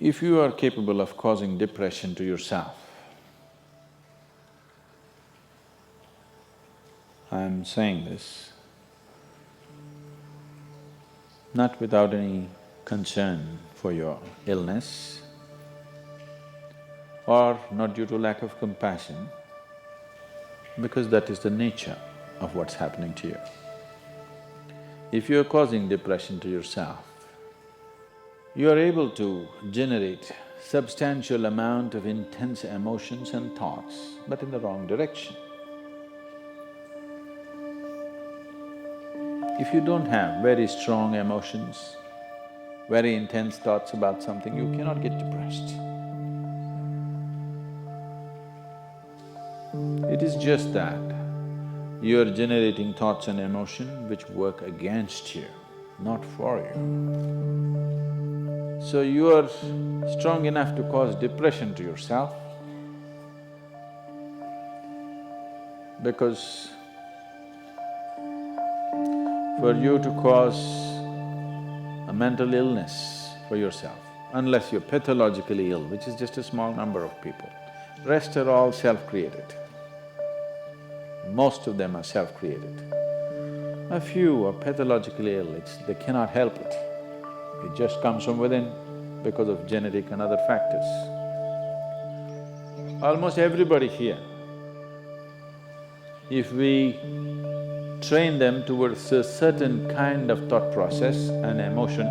If you are capable of causing depression to yourself, I'm saying this not without any concern for your illness or not due to lack of compassion, because that is the nature of what's happening to you. If you're causing depression to yourself, you are able to generate substantial amount of intense emotions and thoughts, but in the wrong direction. If you don't have very strong emotions, very intense thoughts about something, you cannot get depressed. It is just that you are generating thoughts and emotion which work against you, not for you. So you are strong enough to cause depression to yourself because for you to cause a mental illness for yourself, unless you're pathologically ill, which is just a small number of people, rest are all self-created. Most of them are self-created. A few are pathologically ill, they cannot help it. It just comes from within because of genetic and other factors. Almost everybody here, if we train them towards a certain kind of thought process and emotion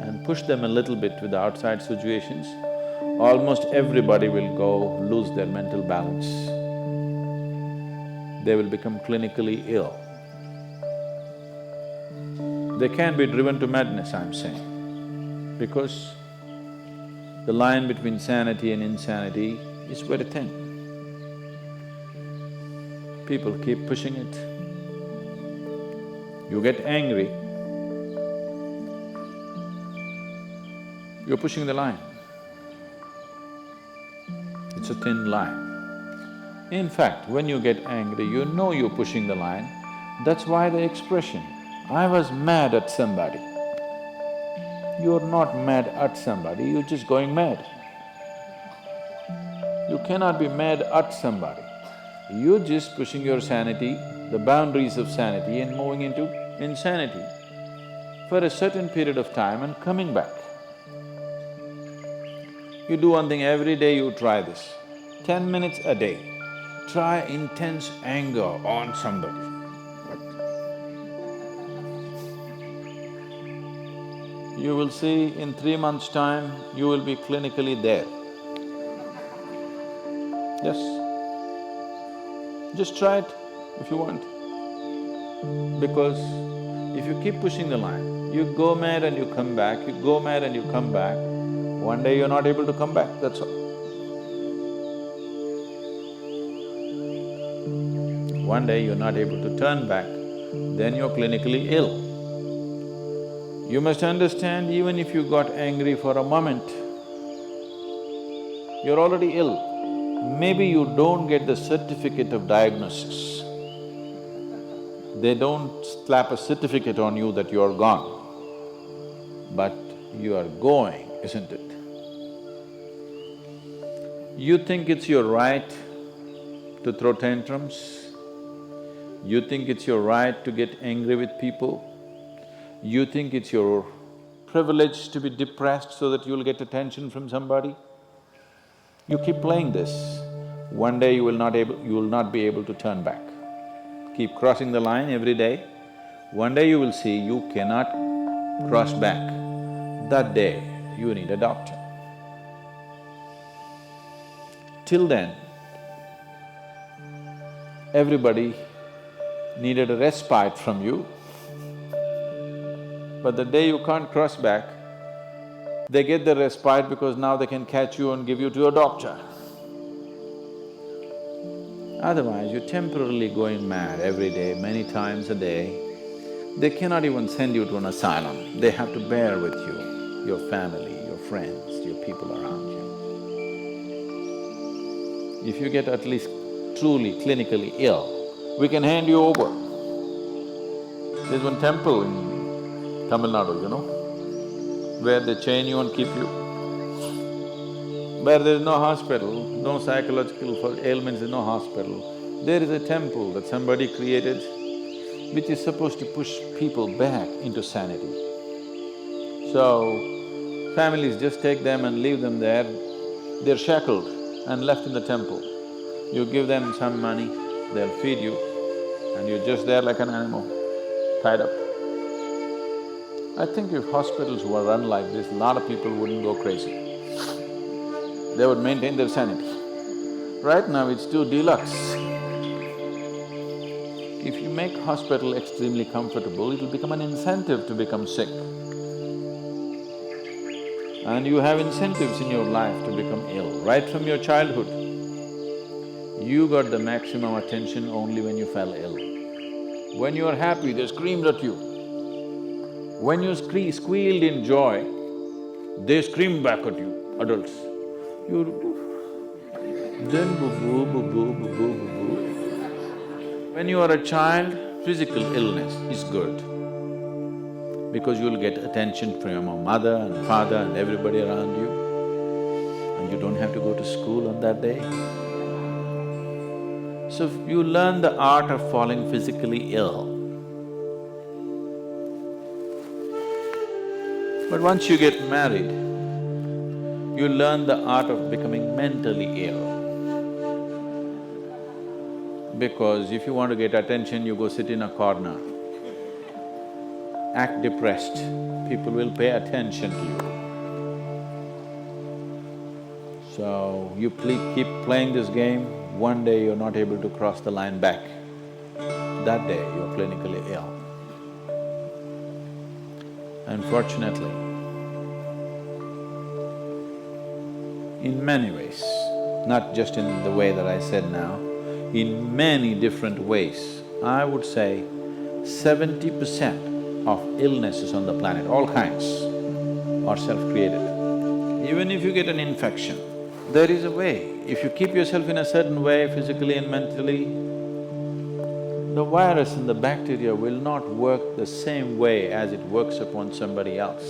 and push them a little bit with the outside situations, almost everybody will go lose their mental balance. They will become clinically ill. They can be driven to madness, I'm saying, because the line between sanity and insanity is very thin. People keep pushing it. You get angry, you're pushing the line. It's a thin line. In fact, when you get angry, you know you're pushing the line. That's why the expression, I was mad at somebody. You're not mad at somebody, you're just going mad. You cannot be mad at somebody. You're just pushing your sanity, the boundaries of sanity and moving into insanity for a certain period of time and coming back. You do one thing, every day you try this, 10 minutes a day, try intense anger on somebody. You will see in 3 months' time, you will be clinically there. Yes. Just try it if you want. Because if you keep pushing the line, you go mad and you come back, you go mad and you come back, one day you're not able to come back, that's all. One day you're not able to turn back, then you're clinically ill. You must understand, even if you got angry for a moment, you're already ill. Maybe you don't get the certificate of diagnosis. They don't slap a certificate on you that you're gone, but you are going, isn't it? You think it's your right to throw tantrums? You think it's your right to get angry with people? You think it's your privilege to be depressed so that you'll get attention from somebody? You keep playing this, one day you will not be able to turn back. Keep crossing the line every day, one day you will see you cannot cross back. That day, you need a doctor. Till then, everybody needed a respite from you, but the day you can't cross back, they get the respite because now they can catch you and give you to a doctor. Otherwise, you're temporarily going mad every day, many times a day. They cannot even send you to an asylum. They have to bear with you, your family, your friends, your people around you. If you get at least truly clinically ill, we can hand you over. There's one temple in Tamil Nadu, where they chain you and keep you. Where there is no hospital, no psychological ailments, no hospital, there is a temple that somebody created which is supposed to push people back into sanity. So, families just take them and leave them there, they're shackled and left in the temple. You give them some money, they'll feed you, and you're just there like an animal, tied up. I think if hospitals were run like this, a lot of people wouldn't go crazy. They would maintain their sanity. Right now it's too deluxe. If you make hospital extremely comfortable, it'll become an incentive to become sick. And you have incentives in your life to become ill, right from your childhood. You got the maximum attention only when you fell ill. When you are happy, they screamed at you. When you squealed in joy, they screamed back at you, adults. You then boo-boo, boo-boo, boo-boo, boo-boo. When you are a child, physical illness is good because you'll get attention from your mother and father and everybody around you, and you don't have to go to school on that day. So you learn the art of falling physically ill. But once you get married, you learn the art of becoming mentally ill. Because if you want to get attention, you go sit in a corner, act depressed, people will pay attention to you. So, you keep playing this game, one day you're not able to cross the line back. That day, you're clinically ill. Unfortunately, in many ways, not just in the way that I said now, in many different ways, I would say 70% of illnesses on the planet, all kinds, are self-created. Even if you get an infection, there is a way. If you keep yourself in a certain way, physically and mentally, the virus and the bacteria will not work the same way as it works upon somebody else.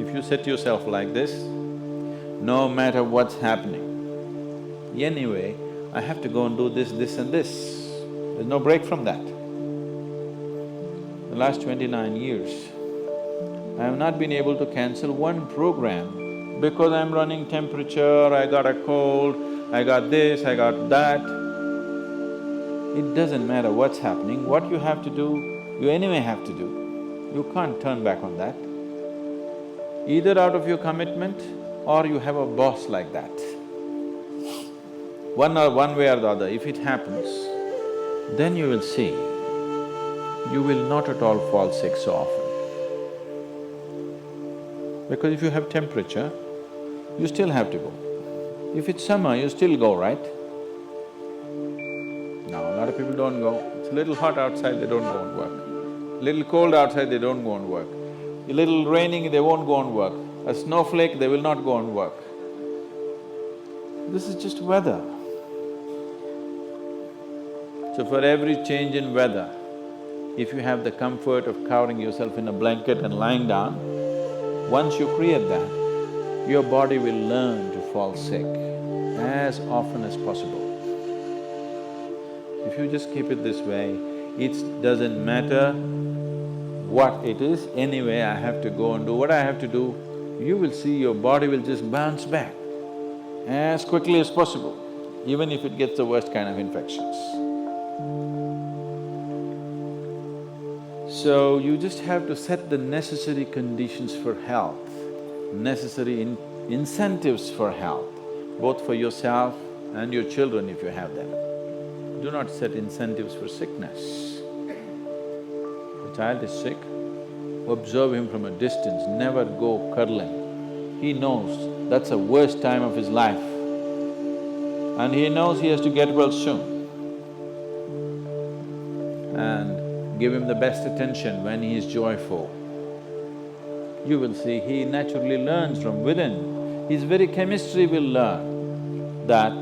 If you set yourself like this, no matter what's happening, anyway, I have to go and do this, this and this. There's no break from that. The last 29 years, I have not been able to cancel one program because I'm running temperature, I got a cold, I got this, I got that. It doesn't matter what's happening, what you have to do, you anyway have to do. You can't turn back on that. Either out of your commitment or you have a boss like that. One way or the other, if it happens, then you will see, you will not at all fall sick so often. Because if you have temperature, you still have to go. If it's summer, you still go, right? Now, a lot of people don't go. It's a little hot outside, they don't go and work. Little cold outside, they don't go and work. A little raining, they won't go and work. A snowflake, they will not go and work. This is just weather. So for every change in weather, if you have the comfort of covering yourself in a blanket and lying down, once you create that, your body will learn to fall sick as often as possible. If you just keep it this way, it doesn't matter what it is, anyway I have to go and do what I have to do, you will see your body will just bounce back as quickly as possible, even if it gets the worst kind of infections. So, you just have to set the necessary conditions for health, necessary incentives for health, both for yourself and your children if you have them. Do not set incentives for sickness. The child is sick, observe him from a distance, never go cuddling. He knows that's the worst time of his life. and he knows he has to get well soon. And give him the best attention when he is joyful. You will see he naturally learns from within. His very chemistry will learn that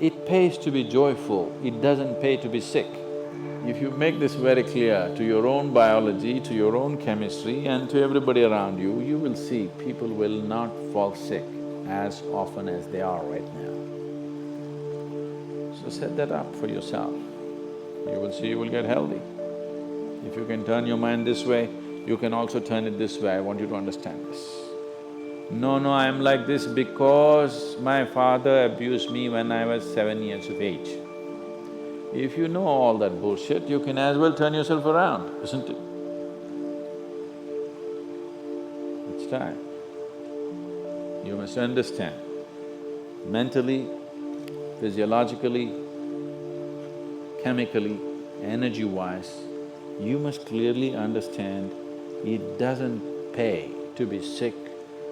it pays to be joyful, it doesn't pay to be sick. If you make this very clear to your own biology, to your own chemistry and to everybody around you, you will see people will not fall sick as often as they are right now. So set that up for yourself. You will see you will get healthy. If you can turn your mind this way, you can also turn it this way. I want you to understand this. No, I'm like this because my father abused me when I was 7 years of age. If you know all that bullshit, you can as well turn yourself around, isn't it? It's time. You must understand, mentally, physiologically, chemically, energy-wise, you must clearly understand it doesn't pay to be sick,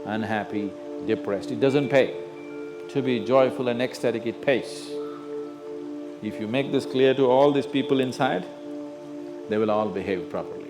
unhappy, depressed. It doesn't pay. To be joyful and ecstatic, it pays. If you make this clear to all these people inside, they will all behave properly.